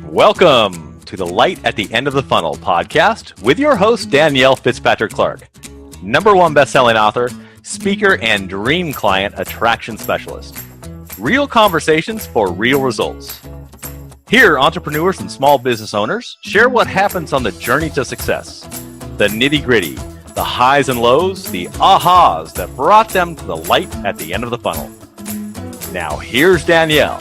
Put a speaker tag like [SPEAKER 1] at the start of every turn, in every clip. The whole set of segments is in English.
[SPEAKER 1] Welcome to the Light at the End of the Funnel podcast with your host, Danielle Fitzpatrick-Clark, #1 best-selling author, speaker, and dream client attraction specialist. Real conversations for real results. Here, entrepreneurs and small business owners share what happens on the journey to success, the nitty-gritty, the highs and lows, the ahas that brought them to the light at the end of the funnel. Now, here's Danielle.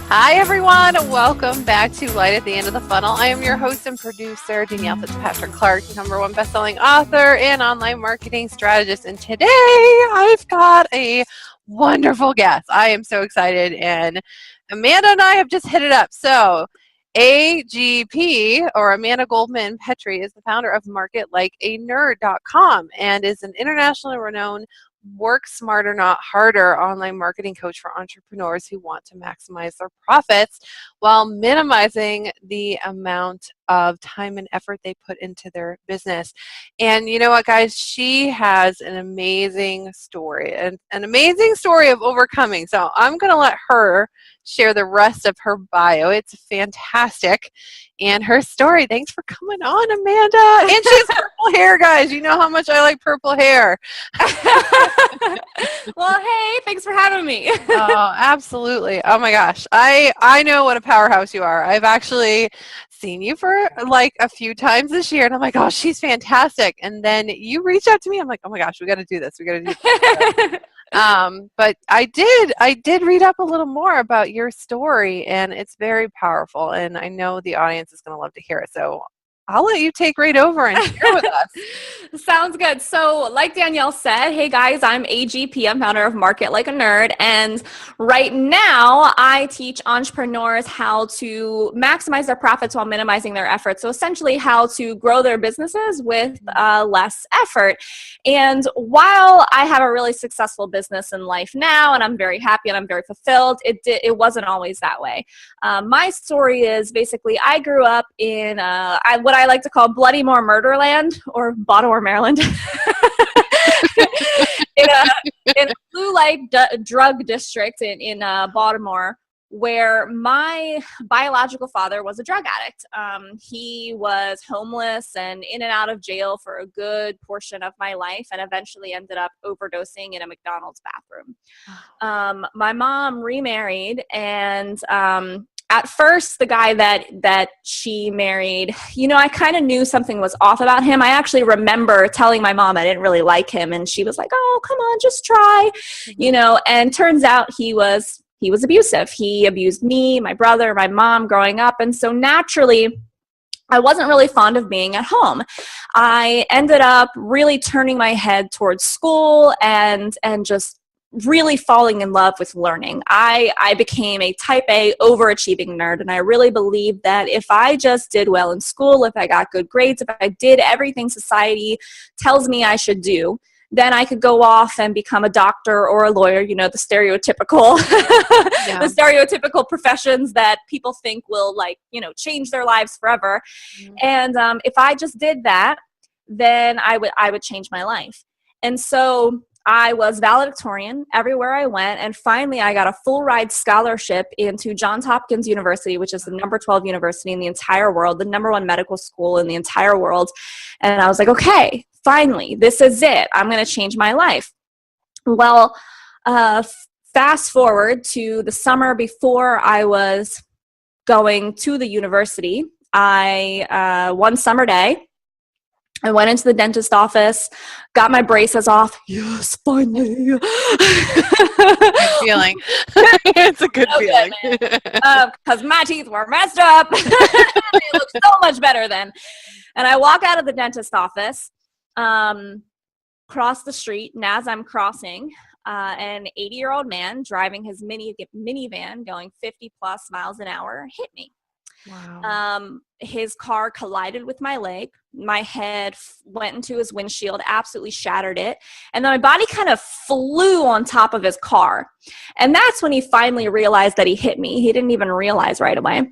[SPEAKER 2] Hi, everyone. Welcome back to Light at the End of the Funnel. I am your host and producer, Danielle Fitzpatrick-Clark, #1 best-selling author and online marketing strategist. And today I've got a wonderful guest. I am so excited. And Amanda and I have just hit it up. So AGP, or Amanda Goldman-Petri, is the founder of marketlikeanerd.com and is an internationally renowned work smarter, not harder online marketing coach for entrepreneurs who want to maximize their profits while minimizing the amount of time and effort they put into their business. And you know what, guys? She has an amazing story, an amazing story of overcoming. So I'm going to let her share the rest of her bio. It's fantastic. And her story. Thanks for coming on, Amanda. And she has purple hair, guys. You know how much I like purple hair.
[SPEAKER 3] Well, hey, thanks for having me.
[SPEAKER 2] Oh, absolutely. Oh my gosh. I know what a powerhouse you are. I've actually seen you for like a few times this year, and I'm like, oh, she's fantastic. And then you reached out to me. I'm like, oh my gosh, we got to do this. We got to do this. But I did read up a little more about your story, and it's very powerful, and I know the audience is going to love to hear it. So I'll let you take right over and share with us.
[SPEAKER 3] Sounds good. So like Danielle said, hey guys, I'm AGP. I'm founder of Market Like a Nerd. And right now I teach entrepreneurs how to maximize their profits while minimizing their efforts. So essentially how to grow their businesses with less effort. And while I have a really successful business in life now, and I'm very happy and I'm very fulfilled, it wasn't always that way. My story is basically I grew up in what I like to call Bloody-Moor Murderland, or Baltimore, Maryland, in a blue light drug district in Baltimore, where my biological father was a drug addict. He was homeless and in and out of jail for a good portion of my life, and eventually ended up overdosing in a McDonald's bathroom. My mom remarried, and at first, the guy that she married, I kind of knew something was off about him. I actually remember telling my mom I didn't really like him, and she was like, "Oh, come on, just try," And turns out he was abusive. He abused me, my brother, my mom growing up, and so naturally, I wasn't really fond of being at home. I ended up really turning my head towards school and just really falling in love with learning. I became a type A overachieving nerd, and I really believed that if I just did well in school, if I got good grades, if I did everything society tells me I should do, then I could go off and become a doctor or a lawyer, the stereotypical the stereotypical professions that people think will change their lives forever. Mm-hmm. And if I just did that, then I would change my life. And so I was valedictorian everywhere I went, and finally I got a full ride scholarship into Johns Hopkins University, which is the number 12 university in the entire world, the #1 medical school in the entire world. And I was like, okay, finally, this is it. I'm going to change my life. Well, fast forward to the summer before I was going to the university. One summer day, I went into the dentist office, got my braces off. Yes, finally.
[SPEAKER 2] Good feeling. It's a good feeling.
[SPEAKER 3] Because my teeth were messed up. They look so much better then. And I walk out of the dentist office, cross the street, and as I'm crossing, an 80-year-old man driving his minivan going 50 plus miles an hour hit me.
[SPEAKER 2] Wow.
[SPEAKER 3] His car collided with my leg. My head went into his windshield, absolutely shattered it. And then my body kind of flew on top of his car. And that's when he finally realized that he hit me. He didn't even realize right away.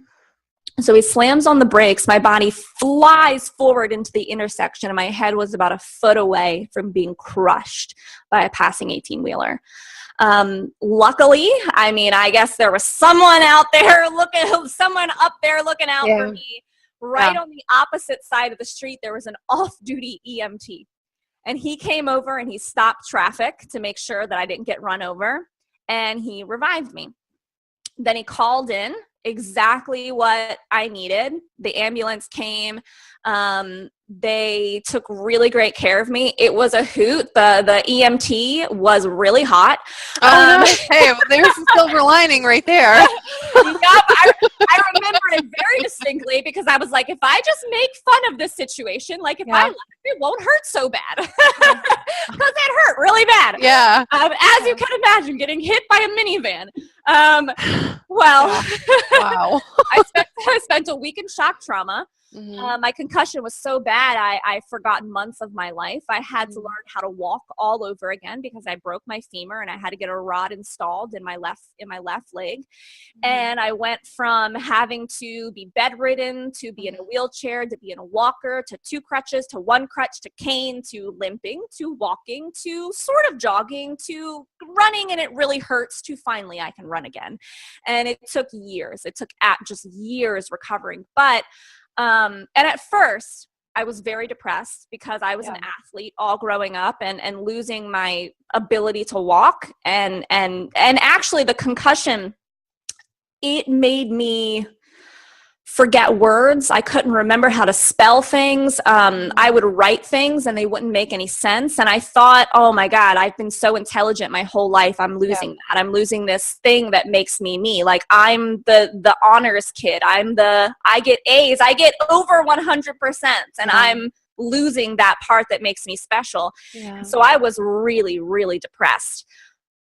[SPEAKER 3] So he slams on the brakes. My body flies forward into the intersection, and my head was about a foot away from being crushed by a passing 18-wheeler. Luckily, I mean, I guess there was someone up there looking out for me. Right on the opposite side of the street, there was an off-duty EMT. And he came over and he stopped traffic to make sure that I didn't get run over. And he revived me. Then he called in exactly what I needed. The ambulance came. They took really great care of me. It was a hoot. The EMT was really hot.
[SPEAKER 2] No. Hey, well, there's a silver lining right there.
[SPEAKER 3] I remember it very distinctly because I was like, if I just make fun of this situation, like if I laugh, it won't hurt so bad. Because it hurt really bad.
[SPEAKER 2] Yeah.
[SPEAKER 3] As you can imagine, getting hit by a minivan. Wow. I spent a week in shock trauma. Mm-hmm. My concussion was so bad, I forgot months of my life. I had to learn how to walk all over again because I broke my femur and I had to get a rod installed in my left leg. Mm-hmm. And I went from having to be bedridden to be in a wheelchair to be in a walker to 2 crutches to 1 crutch to cane to limping to walking to sort of jogging to running, and it really hurts, to finally I can run again. And it took years. It took just years recovering. But and at first I was very depressed because I was an athlete all growing up and losing my ability to walk and actually the concussion, it made me forget words. I couldn't remember how to spell things. I would write things and they wouldn't make any sense. And I thought, oh my God, I've been so intelligent my whole life. I'm losing that. I'm losing this thing that makes me me. Like I'm the honors kid. I get A's. I get over 100%. And I'm losing that part that makes me special. Yeah. So I was really, really depressed.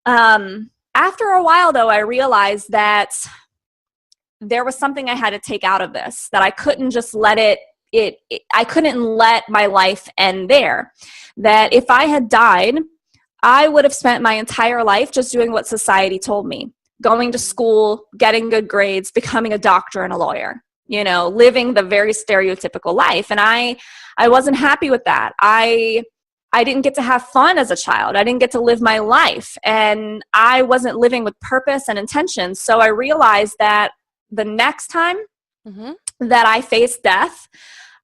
[SPEAKER 3] After a while though, I realized that there was something I had to take out of this, that I couldn't just let I couldn't let my life end there. That if I had died, I would have spent my entire life just doing what society told me. Going to school, getting good grades, becoming a doctor and a lawyer, living the very stereotypical life. And I wasn't happy with that. I didn't get to have fun as a child. I didn't get to live my life. And I wasn't living with purpose and intention. So I realized that the next time that I faced death,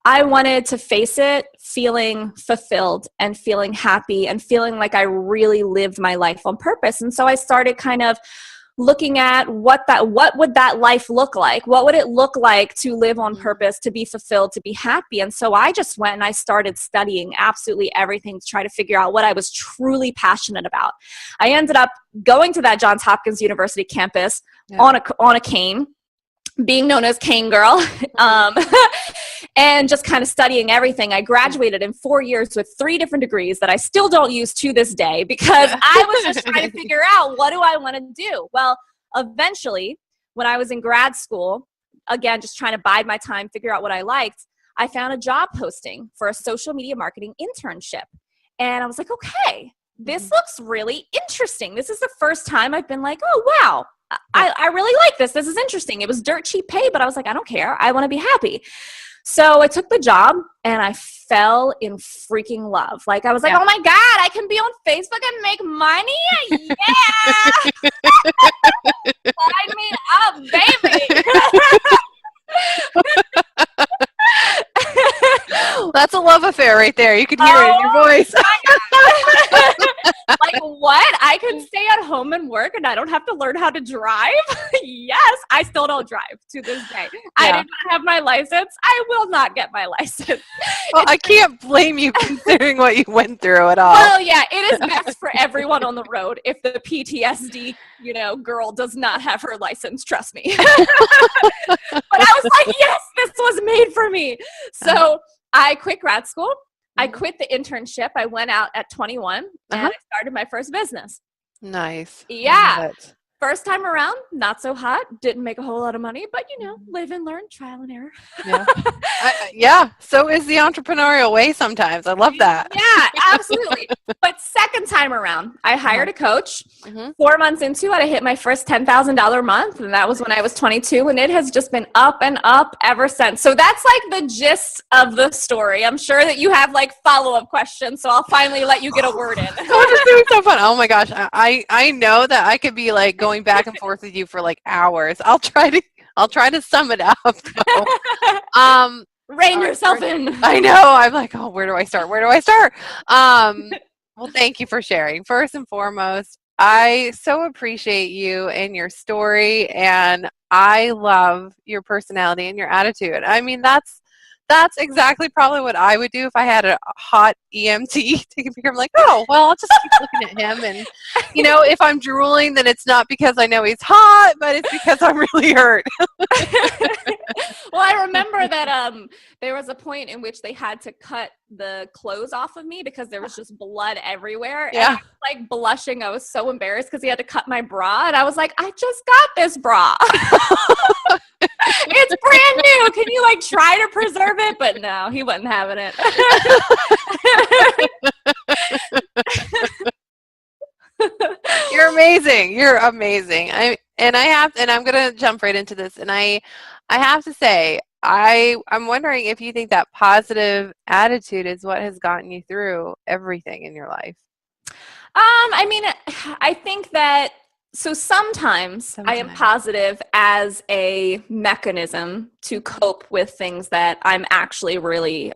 [SPEAKER 3] I wanted to face it feeling fulfilled and feeling happy and feeling like I really lived my life on purpose. And so I started kind of looking at what would that life look like? What would it look like to live on purpose, to be fulfilled, to be happy? And so I just went and I started studying absolutely everything to try to figure out what I was truly passionate about. I ended up going to that Johns Hopkins University campus on a cane, being known as Cane Girl, and just kind of studying everything. I graduated in 4 years with 3 different degrees that I still don't use to this day because I was just trying to figure out, what do I want to do? Well, eventually, when I was in grad school, again, just trying to bide my time, figure out what I liked, I found a job posting for a social media marketing internship. And I was like, okay, this looks really interesting. This is the first time I've been like, oh, wow. I really like this. This is interesting. It was dirt cheap pay, but I was like, I don't care. I want to be happy. So I took the job and I fell in freaking love. Like I was like, oh my God, I can be on Facebook and make money. Yeah. Sign me up, baby.
[SPEAKER 2] That's a love affair right there. You can hear it in your voice.
[SPEAKER 3] Like what? I can stay at home and work and I don't have to learn how to drive? Yes, I still don't drive to this day. I did not have my license. I will not get my license.
[SPEAKER 2] Well, I can't blame you considering what you went through at all.
[SPEAKER 3] Well, yeah, it is best for everyone on the road if the PTSD, girl does not have her license, trust me. But I was like, yes, this was made for me. So I quit grad school. I quit the internship. I went out at 21 and I started my first business.
[SPEAKER 2] Nice.
[SPEAKER 3] Yeah. First time around, not so hot. Didn't make a whole lot of money, but live and learn, trial and error.
[SPEAKER 2] Yeah. Yeah. So is the entrepreneurial way sometimes. I love that.
[SPEAKER 3] Yeah, absolutely. But second time around, I hired a coach. 4 months into it, I hit my first $10,000 month, and that was when I was 22, and it has just been up and up ever since. So that's like the gist of the story. I'm sure that you have like follow-up questions, so I'll finally let you get a word in.
[SPEAKER 2] Oh, this is doing so fun. Oh my gosh. I know that I could be like going back and forth with you for like hours. I'll try to sum it up though.
[SPEAKER 3] Rein yourself in.
[SPEAKER 2] I know. I'm like, oh, where do I start? Well, thank you for sharing. First and foremost, I so appreciate you and your story, and I love your personality and your attitude. I mean, that's exactly probably what I would do if I had a hot EMT taking picture. I'm like, oh, well, I'll just keep looking at him. And, if I'm drooling, then it's not because I know he's hot, but it's because I'm really hurt.
[SPEAKER 3] Well, I remember that there was a point in which they had to cut the clothes off of me because there was just blood everywhere.
[SPEAKER 2] Yeah.
[SPEAKER 3] And I was like blushing. I was so embarrassed because he had to cut my bra. And I was like, I just got this bra. It's brand new. Can you like try to preserve it? But no, he wasn't having it.
[SPEAKER 2] You're amazing. You're amazing. I'm going to jump right into this. And I have to say, I'm wondering if you think that positive attitude is what has gotten you through everything in your life.
[SPEAKER 3] I mean, I think that sometimes I am positive as a mechanism to cope with things that I'm actually really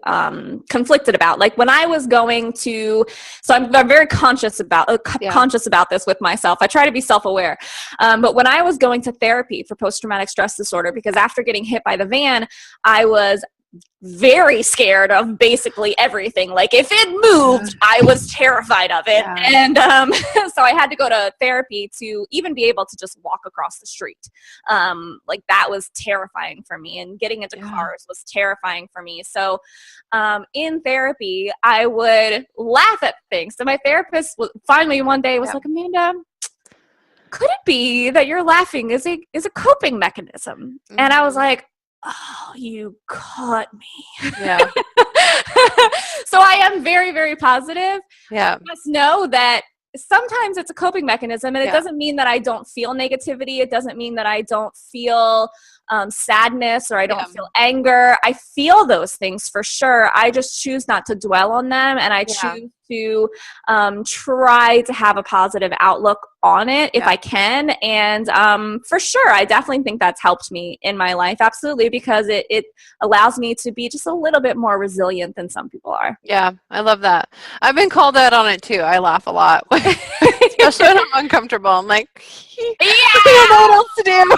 [SPEAKER 3] conflicted about. Like when I was going to, I'm very conscious about this with myself. I try to be self-aware. But when I was going to therapy for post-traumatic stress disorder, because after getting hit by the van, I was very scared of basically everything. Like if it moved, I was terrified of it. Yeah. And so I had to go to therapy to even be able to just walk across the street. Like that was terrifying for me, and getting into cars was terrifying for me. So in therapy, I would laugh at things. So my therapist finally one day was like, Amanda, could it be that you're laughing is a coping mechanism? Mm-hmm. And I was like, oh, you caught me. Yeah. So I am very, very positive. Yeah. You must know that sometimes it's a coping mechanism, and it doesn't mean that I don't feel negativity. It doesn't mean that I don't feel sadness or I don't feel anger. I feel those things for sure. I just choose not to dwell on them, and I choose to try to have a positive outlook on it if I can. And for sure, I definitely think that's helped me in my life. Absolutely, because it allows me to be just a little bit more resilient than some people are. Yeah, I love that. I've been called out on it too. I laugh a lot, especially when I'm uncomfortable. I'm like, I don't know what else to do.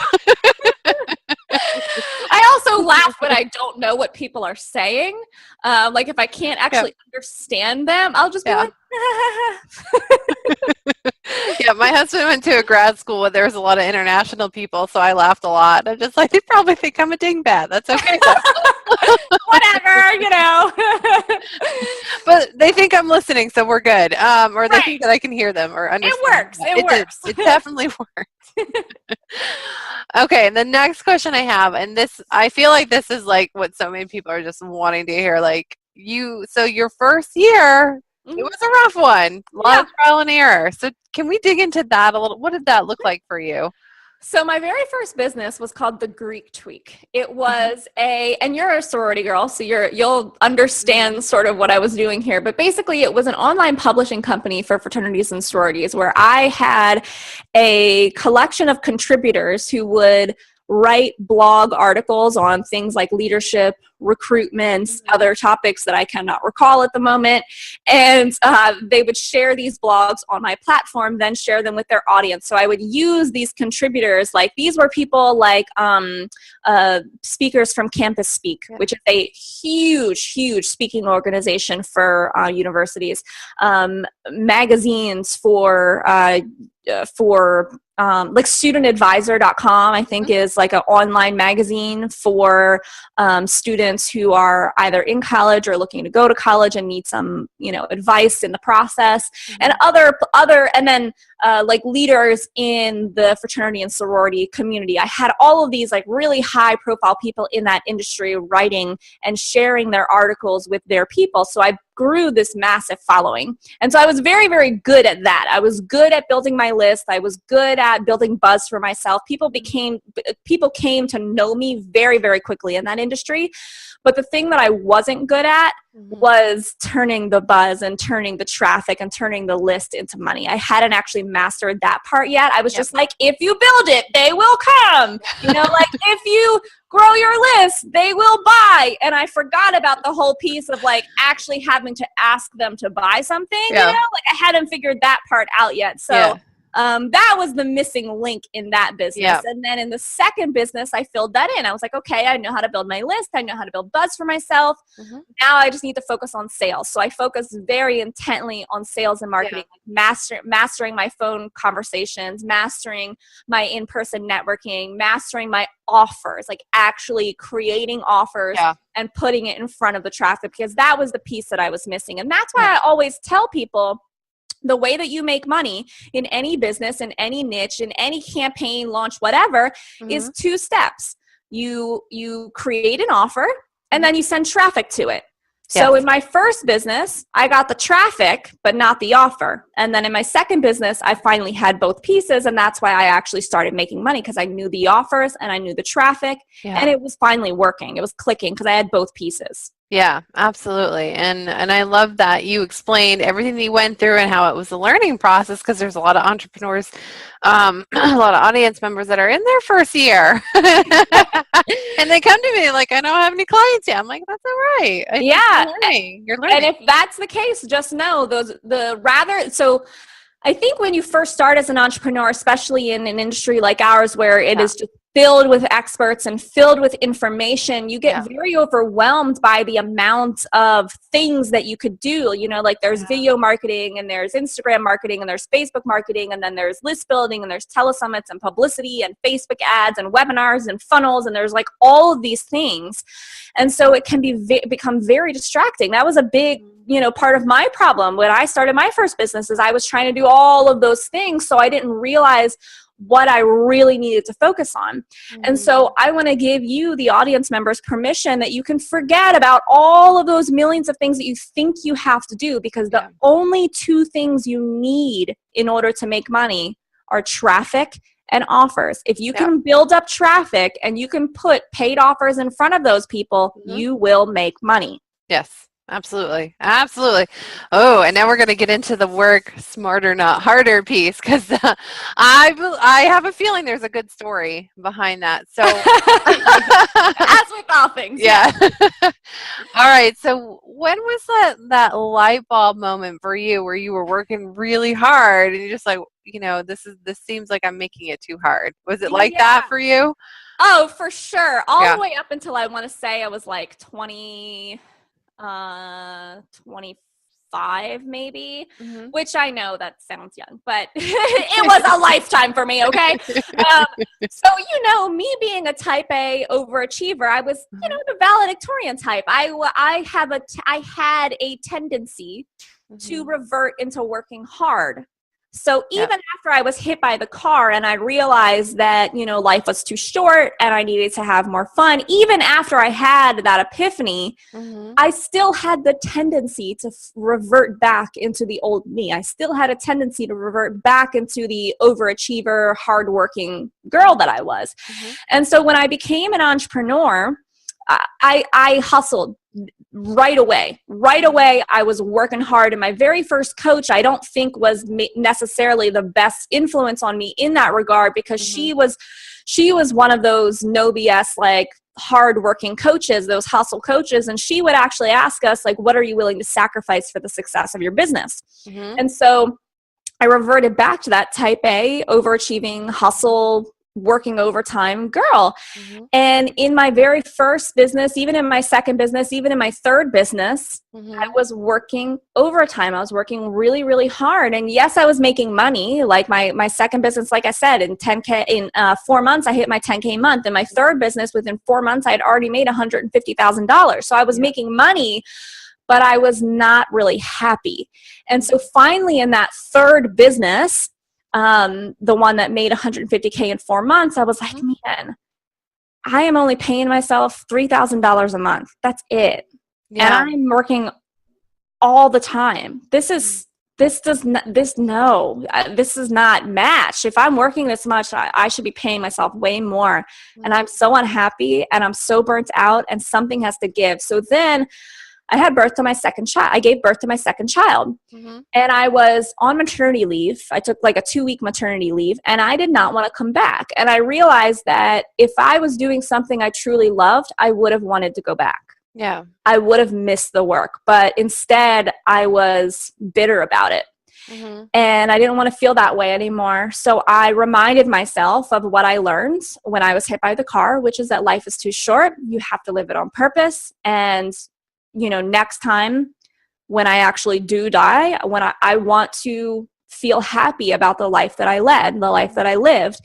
[SPEAKER 3] I also laugh when I don't know what people are saying. Like if I can't actually understand them, I'll just be like, yeah, my husband went to a grad school where there was a lot of international people, so I laughed a lot. I'm just like, they probably think I'm a dingbat. That's okay. Whatever, But they think I'm listening, so we're good. Or they think that I can hear them or understand. It works. It works. It definitely works. Okay, and the next question I have, and I feel like this is like what so many people are just wanting to hear. Like so your first year, it was a rough one. A lot of trial and error. So can we dig into that a little? What did that look like for you? So my very first business was called The Greek Tweak. It was and you're a sorority girl, so you'll understand sort of what I was doing here. But basically, it was an online publishing company for fraternities and sororities where I had a collection of contributors who would write blog articles on things like leadership, recruitment, other topics that I cannot recall at the moment. And they would share these blogs on my platform, then share them with their audience. So I would use these contributors, like these were people like speakers from Campus Speak, which is a huge, huge speaking organization for universities, magazines for like studentadvisor.com, I think is like an online magazine for students who are either in college or looking to go to college and need some, advice in the process, and and then like leaders in the fraternity and sorority community. I had all of these like really high profile people in that industry writing and sharing their articles with their people. So I grew this massive following. And so I was very, very good at that. I was good at building my list. I was good at building buzz for myself. People came to know me very, very quickly in that industry. But the thing that I wasn't good at was turning the buzz and turning the traffic and turning the list into money. I hadn't actually mastered that part yet. I was just like, if you build it, they will come. Like if you grow your list, they will buy. And I forgot about the whole piece of like actually having to ask them to buy something. Like I hadn't figured that part out yet. So that was the missing link in that business. Yep. And then in the second business, I filled that in. I was like, okay, I know how to build my list. I know how to build buzz for myself. Now I just need to focus on sales. So I focus very intently on sales and marketing, mastering my phone conversations, mastering my in-person networking, mastering my offers, like actually creating offers and putting it in front of the traffic, because that was the piece that I was missing. And that's why I always tell people, the way that you make money in any business, in any niche, in any campaign, launch, whatever, is 2 steps. You create an offer and then you send traffic to it. So in my first business, I got the traffic, but not the offer. And then in my second business, I finally had both pieces. And that's why I actually started making money, because I knew the offers and I knew the traffic, and it was finally working. It was clicking because I had both pieces.
[SPEAKER 2] Yeah, absolutely. And I love that you explained everything that you went through and how it was a learning process, because there's a lot of entrepreneurs, a lot of audience members that are in their first year. And they come to me like, I don't have any clients yet. I'm like, that's all right. You're learning.
[SPEAKER 3] And if that's the case, just know so I think when you first start as an entrepreneur, especially in an industry like ours, where it is just filled with experts and filled with information, you get very overwhelmed by the amount of things that you could do. Like there's video marketing, and there's Instagram marketing, and there's Facebook marketing, and then there's list building, and there's telesummits and publicity and Facebook ads and webinars and funnels, and there's like all of these things. And so it can become very distracting. That was a big part of my problem when I started my first business, is I was trying to do all of those things. So I didn't realize what I really needed to focus on. And so I want to give you, the audience members, permission that you can forget about all of those millions of things that you think you have to do, because the only 2 things you need in order to make money are traffic and offers. If you can build up traffic and you can put paid offers in front of those people, you will make money.
[SPEAKER 2] Yes. Absolutely. Absolutely. Oh, and now we're going to get into the work smarter, not harder piece, because I have a feeling there's a good story behind that. So
[SPEAKER 3] as with all things.
[SPEAKER 2] Yeah. All right. So when was that light bulb moment for you where you were working really hard and you're just like, this seems like I'm making it too hard? Was it like that for you?
[SPEAKER 3] Oh, for sure. All the way up until, I want to say I was like 25 maybe, which I know that sounds young, but it was a lifetime for me. Okay. So, me being a type A overachiever, I was, the valedictorian type. I had a tendency to revert into working hard. So even after I was hit by the car and I realized that, life was too short and I needed to have more fun, even after I had that epiphany, I still had the tendency to revert back into the old me. I still had a tendency to revert back into the overachiever, hardworking girl that I was. And so when I became an entrepreneur, I hustled right away. I was working hard, and my very first coach, I don't think was necessarily the best influence on me in that regard, because she was one of those no BS, like hardworking coaches, those hustle coaches. And she would actually ask us, like, what are you willing to sacrifice for the success of your business? And so I reverted back to that type A, overachieving, hustle working overtime girl.
[SPEAKER 2] Mm-hmm.
[SPEAKER 3] And in my very first business, even in my second business, even in my third business,
[SPEAKER 2] Mm-hmm.
[SPEAKER 3] I was working overtime. I was working really, really hard. And yes, I was making money. Like my second business, like I said, in 4 months, I hit my 10K month. In my third business, within 4 months, I had already made $150,000. So I was making money, but I was not really happy. And so finally in that third business, the one that made $150K in 4 months, I was like, man, I am only paying myself $3,000 a month. That's it.
[SPEAKER 2] Yeah.
[SPEAKER 3] And I'm working all the time. This does not match. If I'm working this much, I should be paying myself way more. And I'm so unhappy and I'm so burnt out and something has to give. So then I had birth to my second child. I gave birth to my second child.
[SPEAKER 2] Mm-hmm.
[SPEAKER 3] And I was on maternity leave. I took like a 2-week maternity leave and I did not want to come back. And I realized that if I was doing something I truly loved, I would have wanted to go back.
[SPEAKER 2] Yeah.
[SPEAKER 3] I would have missed the work, but instead I was bitter about it.
[SPEAKER 2] Mm-hmm.
[SPEAKER 3] And I didn't want to feel that way anymore. So I reminded myself of what I learned when I was hit by the car, which is that life is too short. You have to live it on purpose. And next time when I actually do die, when I want to feel happy about the life that I led, the life that I lived.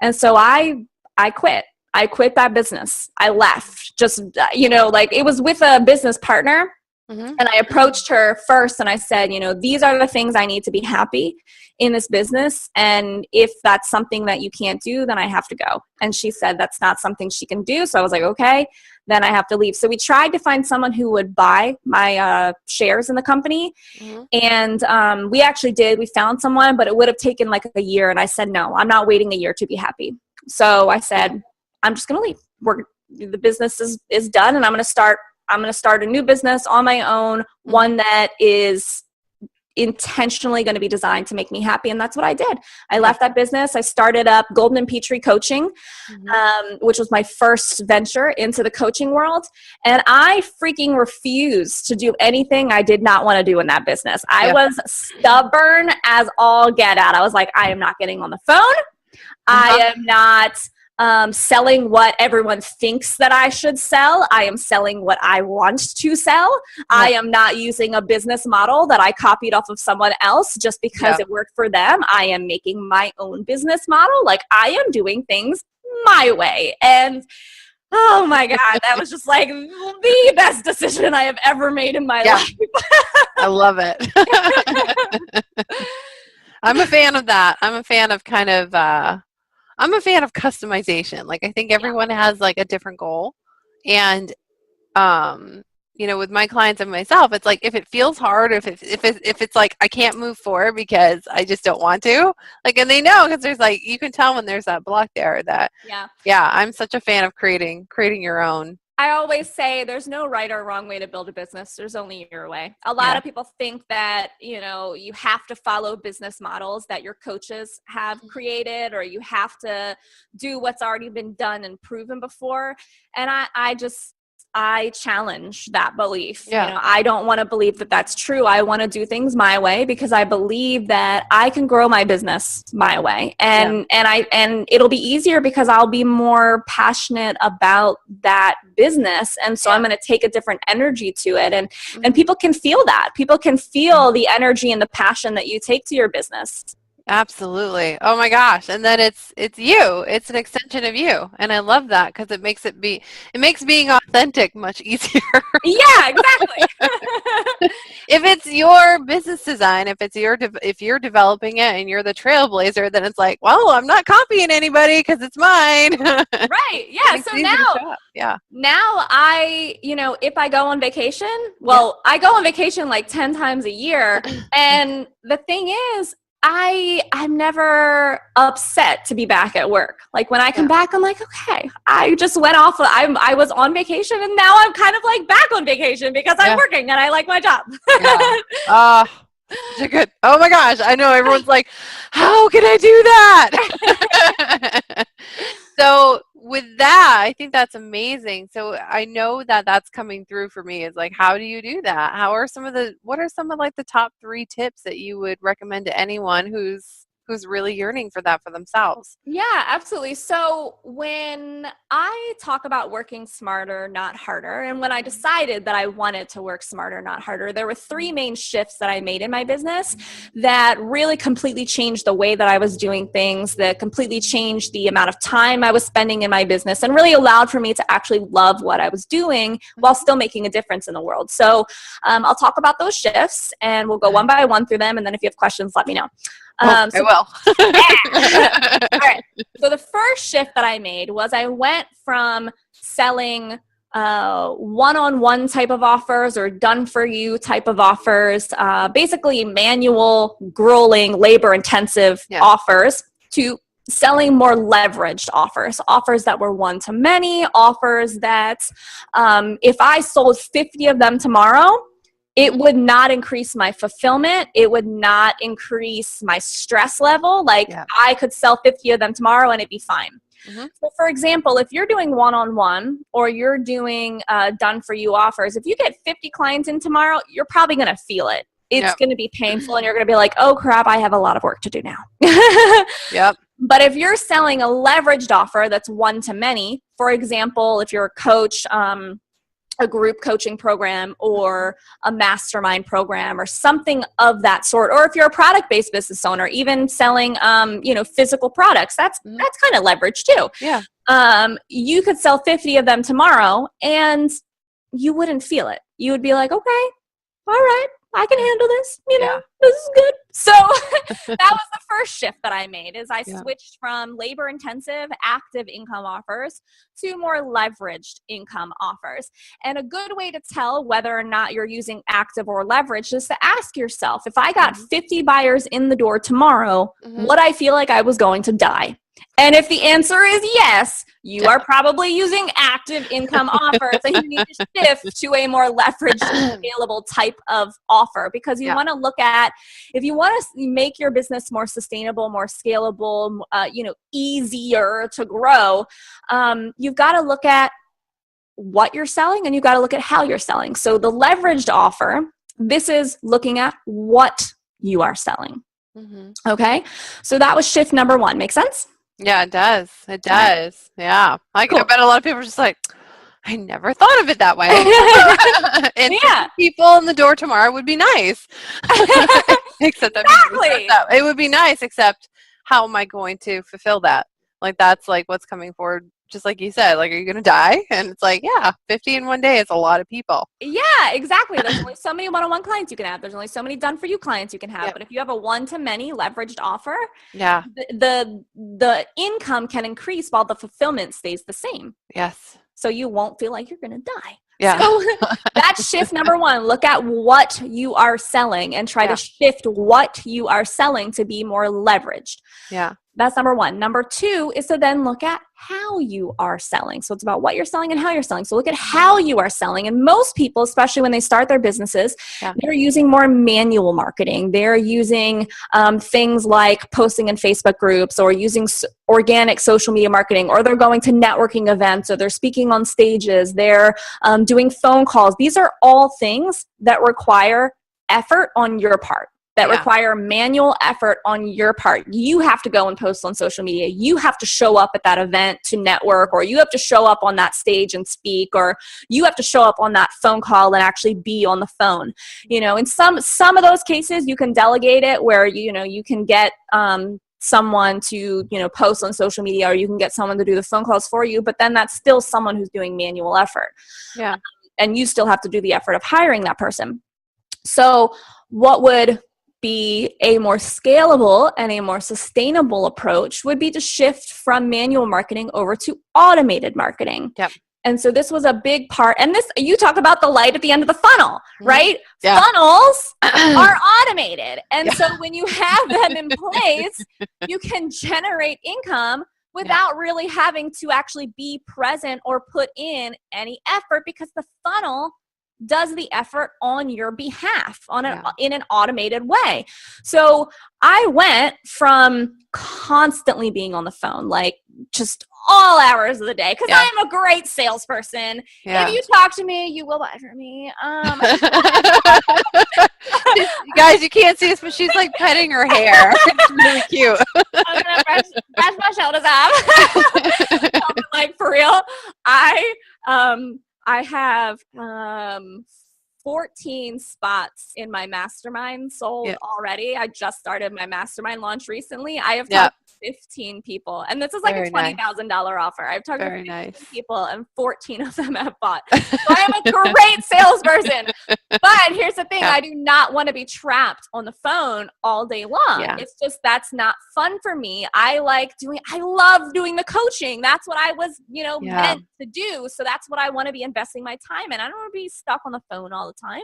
[SPEAKER 3] And so I quit. I quit that business. I left just, it was with a business partner.
[SPEAKER 2] Mm-hmm.
[SPEAKER 3] And I approached her first and I said, these are the things I need to be happy in this business. And if that's something that you can't do, then I have to go. And she said that's not something she can do. So I was like, okay, then I have to leave. So we tried to find someone who would buy my shares in the company.
[SPEAKER 2] Mm-hmm.
[SPEAKER 3] And we actually did. We found someone, but it would have taken like a year. And I said, no, I'm not waiting a year to be happy. So I said, I'm just going to leave. The business is done and I'm going to start a new business on my own, one that is intentionally going to be designed to make me happy. And that's what I did. I left that business. I started up Goldman-Petri coaching, which was my first venture into the coaching world. And I freaking refused to do anything I did not want to do in that business. I was stubborn as all get out. I was like, I am not getting on the phone. I am not selling what everyone thinks that I should sell. I am selling what I want to sell. I am not using a business model that I copied off of someone else just because it worked for them. I am making my own business model. Like I am doing things my way. And oh my God, that was just like the best decision I have ever made in my life.
[SPEAKER 2] I love it. I'm a fan of that. I'm a fan of I'm a fan of customization. Like I think everyone has like a different goal. And, with my clients and myself, it's like, if it feels hard, if it's like, I can't move forward because I just don't want to, like, and they know, because there's like, you can tell when there's that block there that, I'm such a fan of creating your own.
[SPEAKER 3] I always say there's no right or wrong way to build a business. There's only your way. A lot of people think that, you have to follow business models that your coaches have created, or you have to do what's already been done and proven before. And I challenge that belief. I don't want to believe that that's true. I want to do things my way because I believe that I can grow my business my way. And it'll be easier because I'll be more passionate about that business. And so I'm going to take a different energy to it. And people can feel that. People can feel the energy and the passion that you take to your business.
[SPEAKER 2] Absolutely. Oh my gosh. And then it's you. It's an extension of you. And I love that because it makes being authentic much easier.
[SPEAKER 3] Yeah, exactly.
[SPEAKER 2] If it's your business design, if you're developing it and you're the trailblazer, then it's like, well, I'm not copying anybody because it's mine.
[SPEAKER 3] Right. Yeah. So now I, if I go on vacation, I go on vacation like 10 times a year. And the thing is, I'm never upset to be back at work. Like when I come back, I'm like, okay, I just went off. I was on vacation and now I'm kind of like back on vacation because I'm working and I like my job.
[SPEAKER 2] Good. Oh my gosh. I know everyone's like, how can I do that? So with that, I think that's amazing. So I know that that's coming through for me is like, how do you do that? What are some of like the top 3 tips that you would recommend to anyone who's who's really yearning for that for themselves.
[SPEAKER 3] Yeah, absolutely. So when I talk about working smarter, not harder, and when I decided that I wanted to work smarter, not harder, there were three main shifts that I made in my business that really completely changed the way that I was doing things, that completely changed the amount of time I was spending in my business, and really allowed for me to actually love what I was doing while still making a difference in the world. So I'll talk about those shifts, and we'll go one by one through them, and then if you have questions, let me know.
[SPEAKER 2] I will.
[SPEAKER 3] All right. So the first shift that I made was I went from selling one-on-one type of offers or done-for-you type of offers, basically manual, grueling, labor-intensive offers, to selling more leveraged offers that were one-to-many, offers that if I sold 50 of them tomorrow, it would not increase my fulfillment. It would not increase my stress level. Like I could sell 50 of them tomorrow and it'd be fine. So for example, if you're doing one-on-one or you're doing done-for-you offers, if you get 50 clients in tomorrow, you're probably going to feel it. It's going to be painful and you're going to be like, oh crap, I have a lot of work to do now. But if you're selling a leveraged offer that's one-to-many, for example, if you're a coach, a group coaching program or a mastermind program or something of that sort, or if you're a product-based business owner, even selling, physical products, that's kind of leverage too. You could sell 50 of them tomorrow and you wouldn't feel it. You would be like, okay, all right, I can handle this. This is good. So that was the first shift that I made, is I switched from labor-intensive active income offers to more leveraged income offers. And a good way to tell whether or not you're using active or leveraged is to ask yourself, if I got 50 buyers in the door tomorrow, would I feel like I was going to die? And if the answer is yes, you are probably using active income offers, and you need to shift to a more leveraged, scalable type of offer, because you want to look at, if you want to make your business more sustainable, more scalable, easier to grow, you've got to look at what you're selling and you've got to look at how you're selling. So the leveraged offer, this is looking at what you are selling. Okay. So that was shift number one. Make sense?
[SPEAKER 2] Yeah, it does. It does. Yeah. I bet a lot of people are just like, I never thought of it that way. And people in the door tomorrow would be nice. Except that it would be nice, except how am I going to fulfill that? Like, that's like what's coming forward. Just like you said, like, are you going to die? And it's like, 50 in one day is a lot of people. Yeah,
[SPEAKER 3] exactly. There's only so many one-on-one clients you can have. There's only so many done-for-you clients you can have. But if you have a one-to-many leveraged offer, the income can increase while the fulfillment stays the same.
[SPEAKER 2] Yes.
[SPEAKER 3] So you won't feel like you're going to die. Yeah. So that's shift number one. Look at what you are selling and try to shift what you are selling to be more leveraged.
[SPEAKER 2] Yeah.
[SPEAKER 3] That's number one. Number two is to then look at how you are selling. So it's about what you're selling and how you're selling. So look at how you are selling. And most people, especially when they start their businesses, they're using more manual marketing. They're using things like posting in Facebook groups, or using organic social media marketing, or they're going to networking events, or they're speaking on stages. They're doing phone calls. These are all things that require effort on your part. That require manual effort on your part. You have to go and post on social media. You have to show up at that event to network, or you have to show up on that stage and speak, or you have to show up on that phone call and actually be on the phone. In some of those cases, you can delegate it, where you can get someone to post on social media, or you can get someone to do the phone calls for you. But then that's still someone who's doing manual effort. And you still have to do the effort of hiring that person. So what would be a more scalable and a more sustainable approach would be to shift from manual marketing over to automated marketing. And so this was a big part. And this, you talk about the light at the end of the funnel, right? Funnels are automated. And so when you have them in place, you can generate income without really having to actually be present or put in any effort, because the funnel does the effort on your behalf in an automated way. So I went from constantly being on the phone, like just all hours of the day, because I'm a great salesperson. If you talk to me, you will buy from me.
[SPEAKER 2] Guys, you can't see this, but she's like petting her hair. It's really cute.
[SPEAKER 3] I'm gonna brush my shoulders off. Like, for real, I have 14 spots in my mastermind sold already. I just started my mastermind launch recently. I have talked to 15 people, and this is like a $20,000 offer. I've talked to 15 people, and 14 of them have bought. So I am a great salesperson. But here's the thing. I do not want to be trapped on the phone all day long. It's just, that's not fun for me. I love doing the coaching. That's what I was, meant to do. So that's what I want to be investing my time in. I don't want to be stuck on the phone all the time.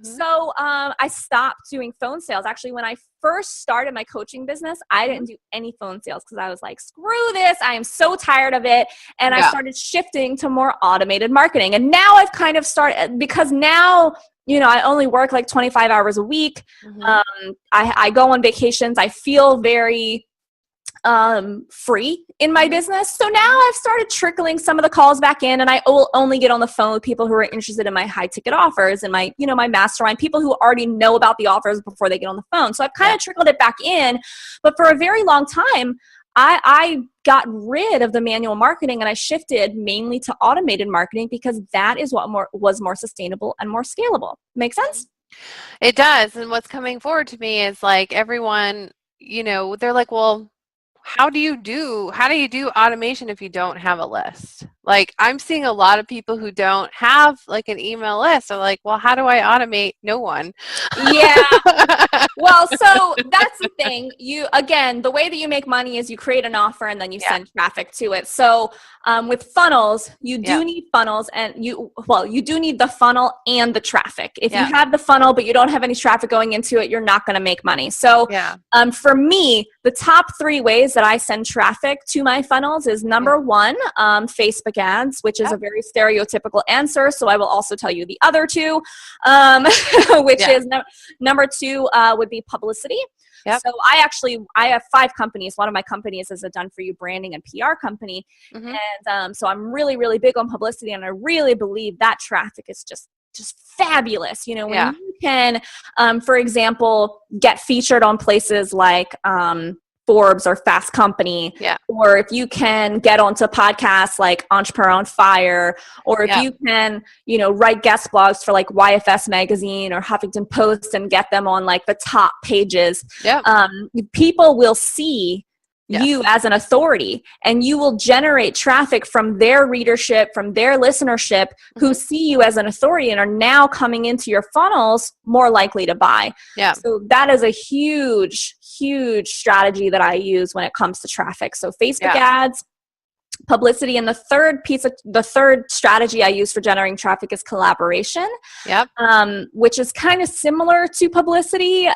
[SPEAKER 3] So I stopped doing phone sales. Actually, when I first started my coaching business, I didn't do any phone sales because I was like, screw this. I am so tired of it. And I started shifting to more automated marketing. And now I've kind of started, because now, I only work like 25 hours a week. I go on vacations. I feel very free in my business. So now I've started trickling some of the calls back in, and I will only get on the phone with people who are interested in my high ticket offers and my, my mastermind, people who already know about the offers before they get on the phone. So I've kind of trickled it back in, but for a very long time, I got rid of the manual marketing and I shifted mainly to automated marketing because that is what was more sustainable and more scalable. Make sense?
[SPEAKER 2] It does. And what's coming forward to me is like everyone, they're like, well, how do you do automation if you don't have a list? Like, I'm seeing a lot of people who don't have like an email list. They're like, well, how do I automate? No one.
[SPEAKER 3] Yeah. Well, so that's the thing. Again, the way that you make money is you create an offer and then you send traffic to it. So with funnels, you do need funnels, and you do need the funnel and the traffic. If you have the funnel, but you don't have any traffic going into it, you're not going to make money. So for me, the top 3 ways that I send traffic to my funnels is number 1, Facebook ads, which is a very stereotypical answer. So I will also tell you the other 2, which is number 2 would be publicity. So I have 5 companies. One of my companies is a done-for-you branding and PR company. And so I'm really, really big on publicity, and I really believe that traffic is just fabulous. When you can, for example, get featured on places like Forbes or Fast Company, or if you can get onto podcasts like Entrepreneur on Fire, or if you can, write guest blogs for like YFS Magazine or Huffington Post and get them on like the top pages, people will see you as an authority, and you will generate traffic from their readership, from their listenership, who see you as an authority and are now coming into your funnels more likely to buy. So that is a huge strategy that I use when it comes to traffic. So Facebook ads, publicity, and the third strategy I use for generating traffic is collaboration, which is kind of similar to publicity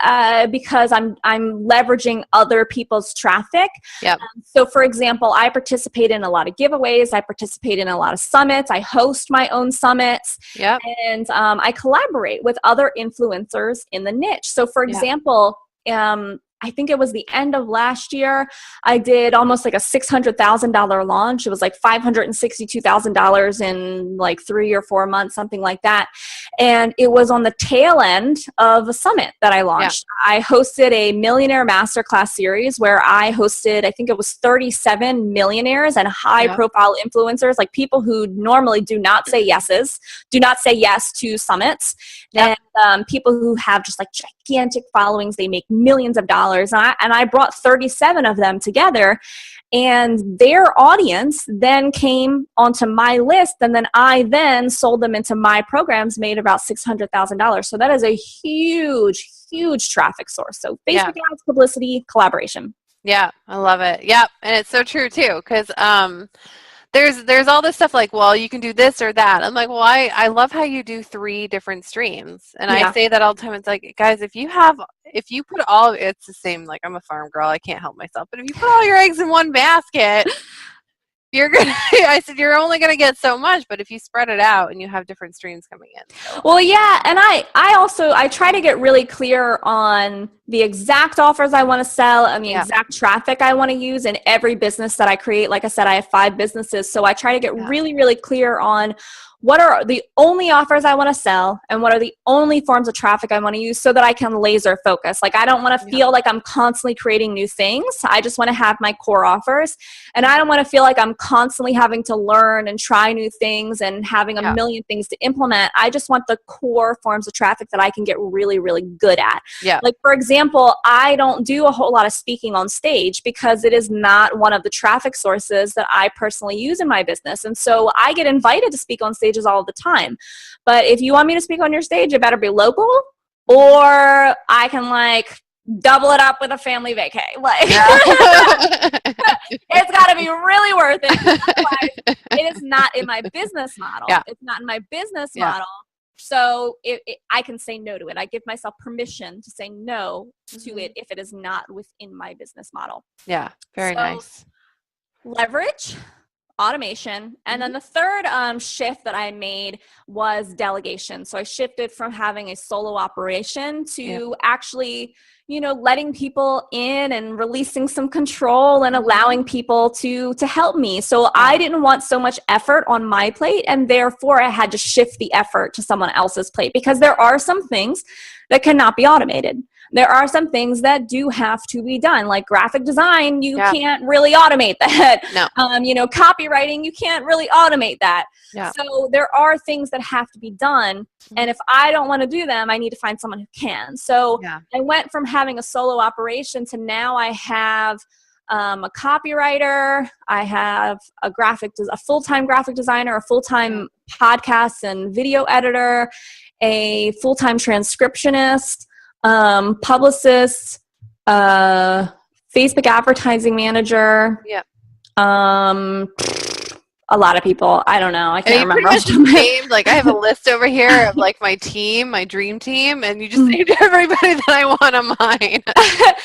[SPEAKER 3] because I'm leveraging other people's traffic. So for example, I participate in a lot of giveaways. I participate in a lot of summits. I host my own summits, and I collaborate with other influencers in the niche. So for example, I think it was the end of last year, I did almost like a $600,000 launch. It was like $562,000 in like 3 or 4 months, something like that. And it was on the tail end of a summit that I launched. I hosted a millionaire masterclass series where I hosted, I think it was 37 millionaires and high profile influencers, like people who normally do not say yes to summits. And people who have just like gigantic followings, they make millions of dollars. And I brought 37 of them together, and their audience then came onto my list, and then I then sold them into my programs, made about $600,000. So that is a huge traffic source. So Facebook ads, publicity, collaboration.
[SPEAKER 2] Yeah, I love it. And it's so true too, because there's all this stuff like, well, you can do this or that. I'm like, well, I love how you do 3 different streams. And I say that all the time. It's like, guys, if you put it's the same, like I'm a farm girl, I can't help myself. But if you put all your eggs in one basket, I said, you're only going to get so much, but if you spread it out and you have different streams coming in. So.
[SPEAKER 3] Well, yeah. And I try to get really clear on the exact offers I want to sell and the exact traffic I want to use in every business that I create. Like I said, I have 5 businesses. So I try to get really, really clear on what are the only offers I want to sell and what are the only forms of traffic I want to use so that I can laser focus. Like I don't want to feel like I'm constantly creating new things. I just want to have my core offers, and I don't want to feel like I'm constantly having to learn and try new things and having a million things to implement. I just want the core forms of traffic that I can get really, really good at. Yeah. Like for example, I don't do a whole lot of speaking on stage because it is not one of the traffic sources that I personally use in my business. And so I get invited to speak on stage all the time. But if you want me to speak on your stage, it better be local, or I can like double it up with a family vacay. Like it's got to be really worth it. Otherwise, it is not in my business model. Yeah. It's not in my business model. So I can say no to it. I give myself permission to say no to it if it is not within my business model.
[SPEAKER 2] Yeah, very nice.
[SPEAKER 3] Leverage, automation. And then the third shift that I made was delegation. So I shifted from having a solo operation to actually, letting people in and releasing some control and allowing people to help me. So I didn't want so much effort on my plate, and therefore I had to shift the effort to someone else's plate, because there are some things that cannot be automated. There are some things that do have to be done, like graphic design. You can't really automate that. No. Copywriting, you can't really automate that. Yeah. So there are things that have to be done. And if I don't want to do them, I need to find someone who can. So I went from having a solo operation to now I have a copywriter, I have a full-time graphic designer, a full-time podcast and video editor, a full-time transcriptionist, publicist, Facebook advertising manager. Yeah. A lot of people. I don't know. I can't remember.
[SPEAKER 2] Named, like I have a list over here of like my team, my dream team, and you just named everybody that I want on mine.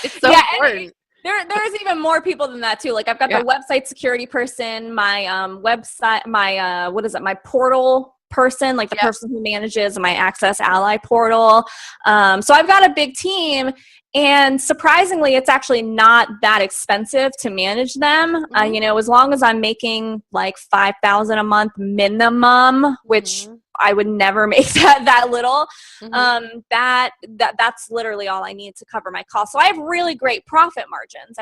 [SPEAKER 2] It's so important.
[SPEAKER 3] There's even more people than that too. Like I've got the website security person, my website, my my portal person, like the person who manages my Access Ally portal. So I've got a big team, and surprisingly, it's actually not that expensive to manage them. As long as I'm making like $5,000 a month minimum, which I would never make that little. That's literally all I need to cover my costs. So I have really great profit margins.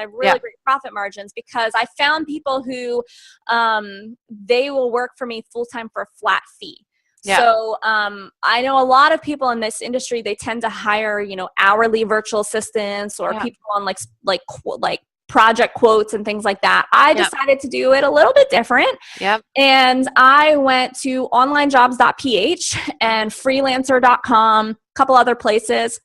[SPEAKER 3] Because I found people who they will work for me full time for a flat fee. Yeah. So I know a lot of people in this industry, they tend to hire, hourly virtual assistants or people on like project quotes and things like that. I decided to do it a little bit different. Yep. And I went to onlinejobs.ph and freelancer.com, a couple other places.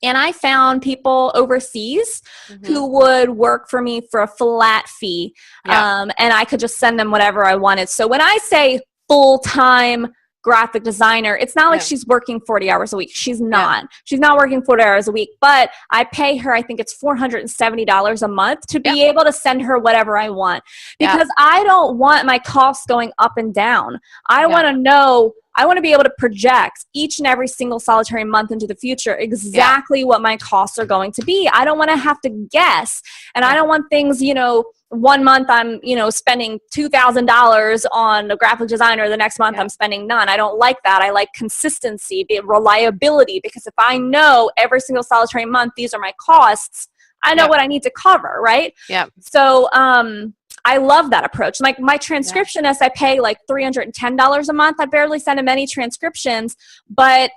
[SPEAKER 3] And I found people overseas who would work for me for a flat fee. And I could just send them whatever I wanted. So when I say full-time graphic designer, it's not like she's working 40 hours a week. She's not. She's not working 40 hours a week, but I pay her, I think it's $470 a month to be able to send her whatever I want, because I don't want my costs going up and down. I want to know, I want to be able to project each and every single solitary month into the future exactly what my costs are going to be. I don't want to have to guess, and I don't want things, 1 month I'm, spending $2,000 on a graphic designer. The next month I'm spending none. I don't like that. I like consistency, reliability, because if I know every single solitary month, these are my costs, I know what I need to cover. Right. Yeah. So, I love that approach. Like my transcriptionist, I pay like $310 a month. I barely send him any transcriptions, but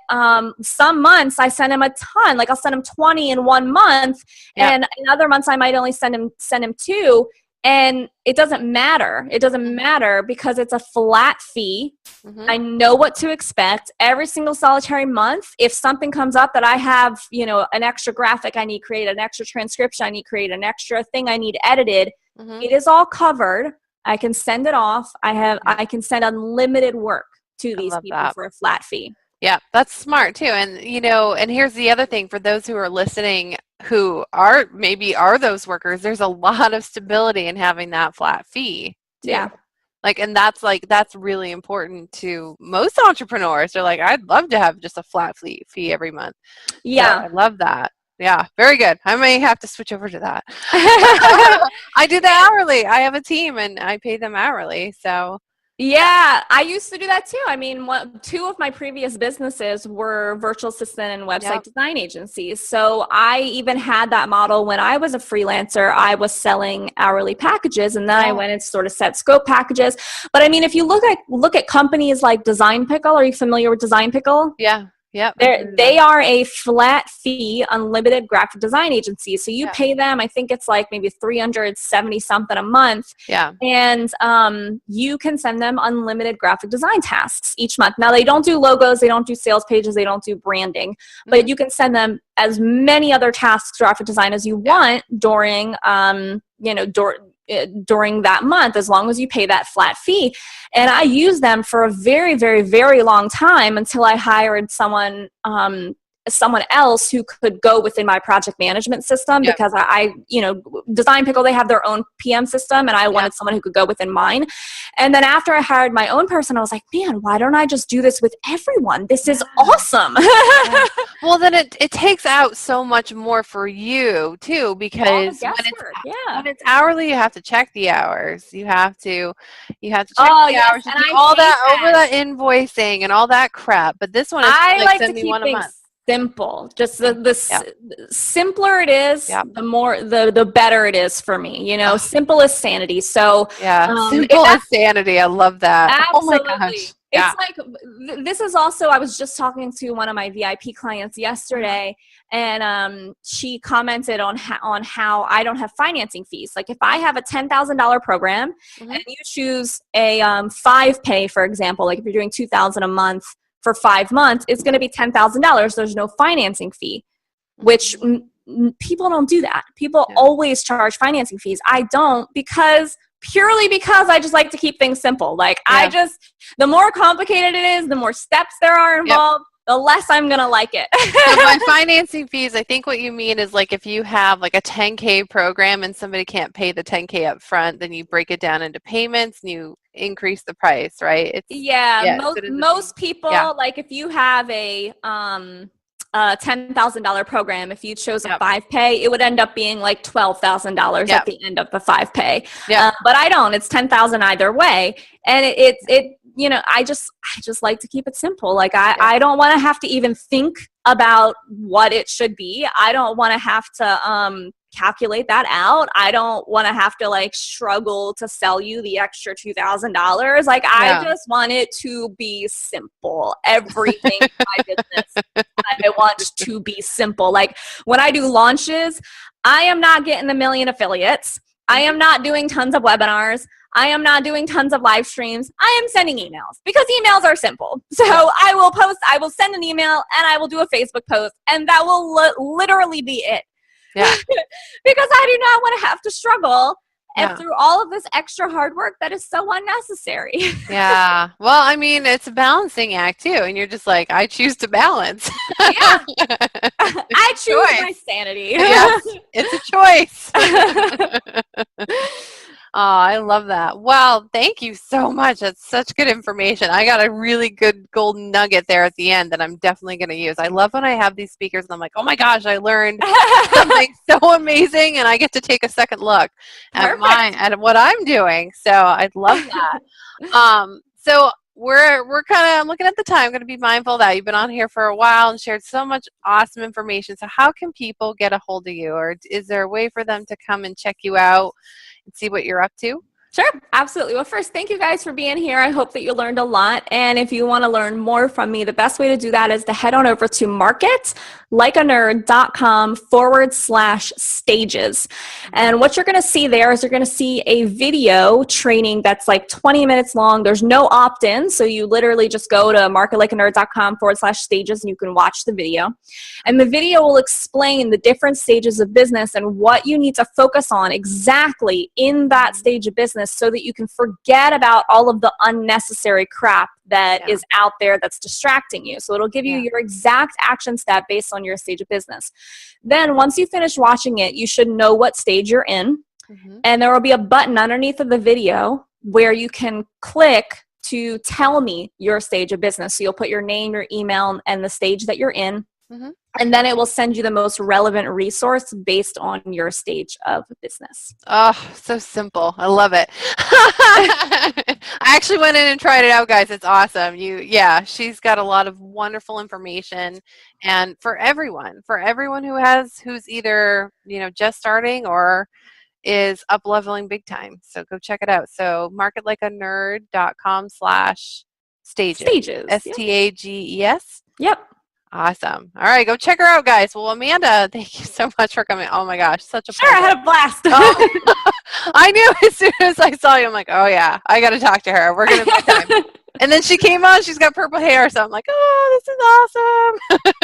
[SPEAKER 3] some months I send him a ton. Like I'll send him 20 in 1 month, and in other months I might only send him 2. And it doesn't matter. It doesn't matter because it's a flat fee. I know what to expect every single solitary month. If something comes up that I have, an extra graphic I need created, an extra transcription I need created, an extra thing I need edited, it is all covered. I can send it off. I can send unlimited work to these people for a flat fee.
[SPEAKER 2] Yeah, that's smart too. And, and here's the other thing for those who are listening who are those workers, there's a lot of stability in having that flat fee too.
[SPEAKER 3] Yeah.
[SPEAKER 2] That's really important to most entrepreneurs. They're like, I'd love to have just a flat fee every month.
[SPEAKER 3] Yeah.
[SPEAKER 2] So I love that. Yeah, very good. I may have to switch over to that. I do that hourly. I have a team and I pay them hourly. So
[SPEAKER 3] yeah, I used to do that too. I mean, two of my previous businesses were virtual assistant and website design agencies. So I even had that model when I was a freelancer. I was selling hourly packages, and then I went and sort of set scope packages. But I mean, if you look at companies like Design Pickle, are you familiar with Design Pickle?
[SPEAKER 2] Yeah. Yeah,
[SPEAKER 3] they are a flat fee, unlimited graphic design agency. So you pay them, I think it's like maybe $370 something a month.
[SPEAKER 2] Yeah.
[SPEAKER 3] And you can send them unlimited graphic design tasks each month. Now, they don't do logos, they don't do sales pages, they don't do branding, but you can send them as many other tasks, graphic design, as you want during, during that month, as long as you pay that flat fee. And I used them for a very, very, very long time until I hired someone else who could go within my project management system, because I Design Pickle, they have their own PM system, and I wanted someone who could go within mine. And then after I hired my own person, I was like, man, why don't I just do this with everyone? This is awesome.
[SPEAKER 2] Well, then it takes out so much more for you too, because when it's hourly, you have to check the hours. You have to check the hours and do all that over that invoicing and all that crap. But this one is like send me one a month.
[SPEAKER 3] Simple. Just the simpler it is, the more the better it is for me. Simple is sanity. So
[SPEAKER 2] simple is sanity. I love that.
[SPEAKER 3] Absolutely.
[SPEAKER 2] Oh my gosh.
[SPEAKER 3] It's like, this is also, I was just talking to one of my VIP clients yesterday, and she commented on how I don't have financing fees. Like, if I have a $10,000 program and you choose a 5-pay, for example, like if you're doing $2,000 a month for 5 months, it's going to be $10,000. There's no financing fee, which people don't do that. People always charge financing fees. I don't, purely because I just like to keep things simple. Like, the more complicated it is, the more steps there are involved, the less I'm going to like it.
[SPEAKER 2] So by financing fees, I think what you mean is, like, if you have like a 10K program and somebody can't pay the 10K up front, then you break it down into payments and you increase the price, right?
[SPEAKER 3] Most people, like, if you have a $10,000 program, if you chose a 5-pay, it would end up being like $12,000 at the end of the 5-pay. But I don't. It's $10,000 either way, and I just like to keep it simple. Like, I don't want to have to even think about what it should be. I don't want to have to calculate that out. I don't want to have to like struggle to sell you the extra $2,000. Like, I just want it to be simple. Everything in my business, I want to be simple. Like, when I do launches, I am not getting a million affiliates. I am not doing tons of webinars. I am not doing tons of live streams. I am sending emails, because emails are simple. So I will send an email, and I will do a Facebook post, and that will literally be it.
[SPEAKER 2] Yeah.
[SPEAKER 3] Because I do not want to have to struggle and through all of this extra hard work that is so unnecessary.
[SPEAKER 2] Yeah. Well, I mean, it's a balancing act too. And you're just like, I choose to balance.
[SPEAKER 3] I choose my sanity.
[SPEAKER 2] Yes, it's a choice. Oh, I love that. Wow, thank you so much. That's such good information. I got a really good golden nugget there at the end that I'm definitely going to use. I love when I have these speakers and I'm like, oh my gosh, I learned something so amazing, and I get to take a second look at what I'm doing. So I'd love that. So we're kind of looking at the time. I'm going to be mindful of that. You've been on here for a while and shared so much awesome information. So how can people get a hold of you, or is there a way for them to come and check you out and see what you're up to?
[SPEAKER 3] Sure, absolutely. Well, first, thank you guys for being here. I hope that you learned a lot. And if you want to learn more from me, the best way to do that is to head on over to marketlikeanerd.com/stages. And what you're going to see there is you're going to see a video training that's like 20 minutes long. There's no opt-in. So you literally just go to marketlikeanerd.com/stages and you can watch the video. And the video will explain the different stages of business and what you need to focus on exactly in that stage of business, so that you can forget about all of the unnecessary crap that is out there that's distracting you. So it'll give you your exact action step based on your stage of business. Then once you finish watching it, you should know what stage you're in. And there will be a button underneath of the video where you can click to tell me your stage of business. So you'll put your name, your email, and the stage that you're in. Mm-hmm. And then it will send you the most relevant resource based on your stage of business.
[SPEAKER 2] Oh, so simple. I love it. I actually went in and tried it out, guys. It's awesome. She's got a lot of wonderful information, and for everyone who's either, just starting or is up leveling big time. So go check it out. So marketlikeanerd.com/stages. STAGES.
[SPEAKER 3] Yep.
[SPEAKER 2] Awesome. All right, go check her out, guys. Well, Amanda, thank you so much for coming. Oh my gosh, such a pleasure.
[SPEAKER 3] Sure, I had a blast.
[SPEAKER 2] I knew as soon as I saw you, I'm like, oh yeah, I got to talk to her. We're going to make time. And then she came on, she's got purple hair, so I'm like, oh, this is awesome.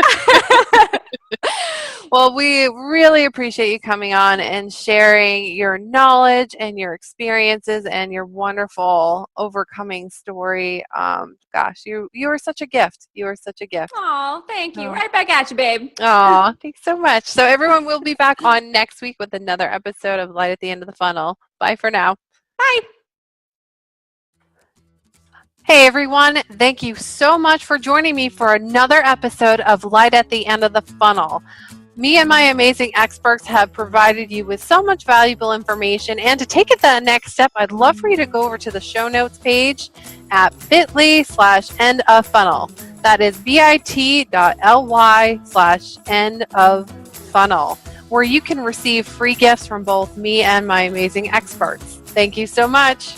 [SPEAKER 2] Well, we really appreciate you coming on and sharing your knowledge and your experiences and your wonderful overcoming story. Gosh, you are such a gift. You are such a gift.
[SPEAKER 3] Oh, thank you. Right back at you, babe.
[SPEAKER 2] Oh, thanks so much. So everyone will be back on next week with another episode of Light at the End of the Funnel. Bye for now.
[SPEAKER 3] Bye.
[SPEAKER 2] Hey everyone, thank you so much for joining me for another episode of Light at the End of the Funnel. Me and my amazing experts have provided you with so much valuable information, and to take it that next step, I'd love for you to go over to the show notes page at bit.ly/endoffunnel. That is bit.ly/endoffunnel, where you can receive free gifts from both me and my amazing experts. Thank you so much.